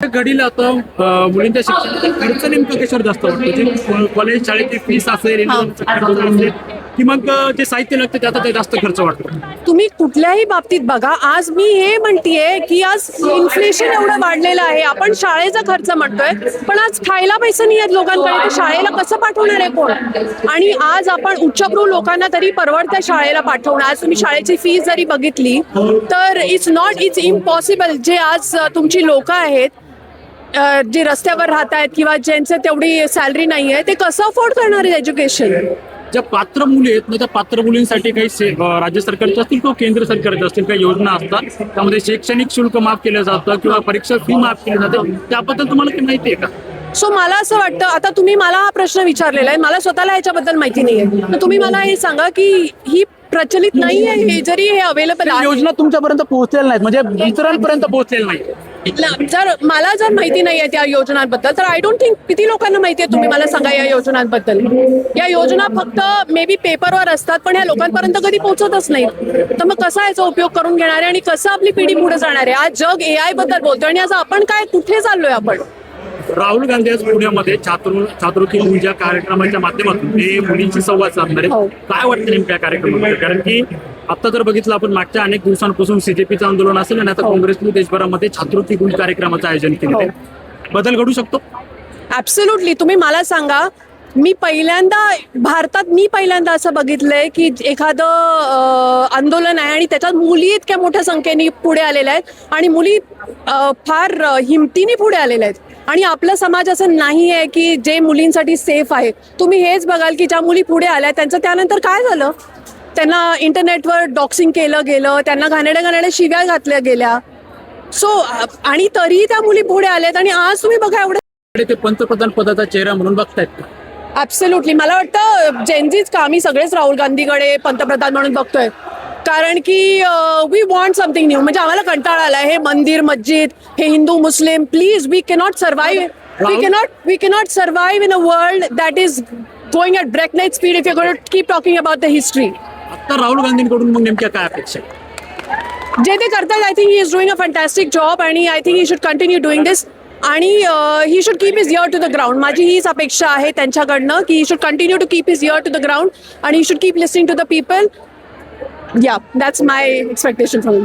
घडीला आता मुलींच्या शिक्षणाचा खर्च नेमका कशावर जास्त वाटतो? जे कॉलेज शाळेची फीस असेल, खर्च असेल, की मग जे साहित्य लागतं त्याचा ते जास्त खर्च वाटतो? तुम्ही कुठल्याही बाबतीत बघा, आज मी हे म्हणतीये की आज इन्फ्लेशन एवढं वाढलेलं आहे. आपण शाळेचा खर्च म्हणतोय, पण आज खायला पैसे नाही आहेत लोकांकडे, तर शाळेला कसं पाठवणार आहे कोण? आणि आज आपण उच्चभ्रू लोकांना तरी परवडत्या शाळेला पाठवणं. आज तुम्ही शाळेची फीस जरी बघितली तर इट्स इम्पॉसिबल. जे आज तुमची लोक आहेत, जे रस्त्यावर राहत आहेत किंवा ज्यांचं तेवढी सॅलरी नाही आहे, ते कसं अफोर्ड करणार आहे एज्युकेशन? ज्या पात्र मुली आहेत ना, त्या पात्र मुलींसाठी काही राज्य सरकारचे असतील किंवा केंद्र सरकारचे असतील काही योजना असतात, त्यामध्ये शैक्षणिक शुल्क माफ केलं जातं किंवा परीक्षा फी माफ केली जाते, त्याबद्दल तुम्हाला काही माहिती आहे का? सो मला असं वाटतं, आता तुम्ही मला हा प्रश्न विचारलेला आहे, मला स्वतःला ह्याच्याबद्दल माहिती नाहीये, तर तुम्ही मला हे सांगा की ही प्रचलित नाही आहे, हे जरी हे अवेलेबल आहे, योजना तुमच्यापर्यंत पोहोचलेल्या नाहीत, म्हणजे इतरांपर्यंत पोहोचलेल्या नाही. जर माहिती नाही आहे त्या योजनांबद्दल, तर आय डोंट थिंक किती लोकांना माहिती आहे. तुम्ही मला सांगा या योजनांबद्दल. या योजना फक्त मे बी पेपरवर असतात, पण ह्या लोकांपर्यंत कधी पोहोचतच नाहीत. तर मग कसा याचा उपयोग करून घेणार आहे आणि कसं आपली पिढी पुढे जाणार आहे? आज जग AI बद्दल बोलतोय आणि आज आपण काय कुठे चाललोय आपण? राहुल गांधी आज पुण्यामध्ये छात्रवृत्ती ऊर्जा कार्यक्रमाच्या माध्यमातून ते मुलींशी संवाद साधणार आहेत. काय वाटतं नेमक्या कार्यक्रमामध्ये? कारण की आता जर बघितलं आपण मागच्या अनेक दिवसांपासून CJPचं आंदोलन असेल आणि आता काँग्रेसने देशभरामध्ये छात्रवृत्ती गुंज कार्यक्रमाचं आयोजन केलं आहे. बदल घडू शकतो? ऍब्सोल्युटली. तुम्ही मला सांगा, भारतात मी पहिल्यांदा असं बघितलंय की एखादं आंदोलन आहे आणि त्याच्यात मुली इतक्या मोठ्या संख्येने पुढे आलेल्या आहेत आणि मुली फार हिमतीने पुढे आलेल्या आहेत. आणि आपला समाज असं नाही आहे की जे मुलींसाठी सेफ आहे. तुम्ही हेच बघाल की ज्या मुली पुढे आल्या त्यांचं त्यानंतर काय झालं? त्यांना इंटरनेटवर डॉक्सिंग केलं गेलं, त्यांना घाणेरड्या शिव्या घातल्या गेल्या. सो आणि तरीही त्या मुली पुढे आल्यात आणि आज तुम्ही बघा एवढे ते पंतप्रधान पदाचा चेहरा म्हणून बघतायत. ऍब्सोल्युटली. मला वाटतं जेनझीच का, आम्ही सगळेच राहुल गांधीकडे पंतप्रधान म्हणून बघतोय, कारण की वी वॉन्ट समथिंग न्यू. म्हणजे आम्हाला कंटाळा आलाय हे मंदिर मस्जिद, हे Hindu Muslim. Please, we cannot survive in a world that is going at breakneck speed if you going to keep talking about the history. आता राहुल गांधींकडून मग नेमक्या काय अपेक्षा आहे? जे ते करतात, I think he is doing a fantastic job आणि I think he should continue doing this. आणि he should keep his ear to the ground. माझी हीच अपेक्षा आहे त्यांच्याकडनं की he should continue to keep his ear to the ground आणि he should keep listening to the people. Yeah, that's my expectation from him.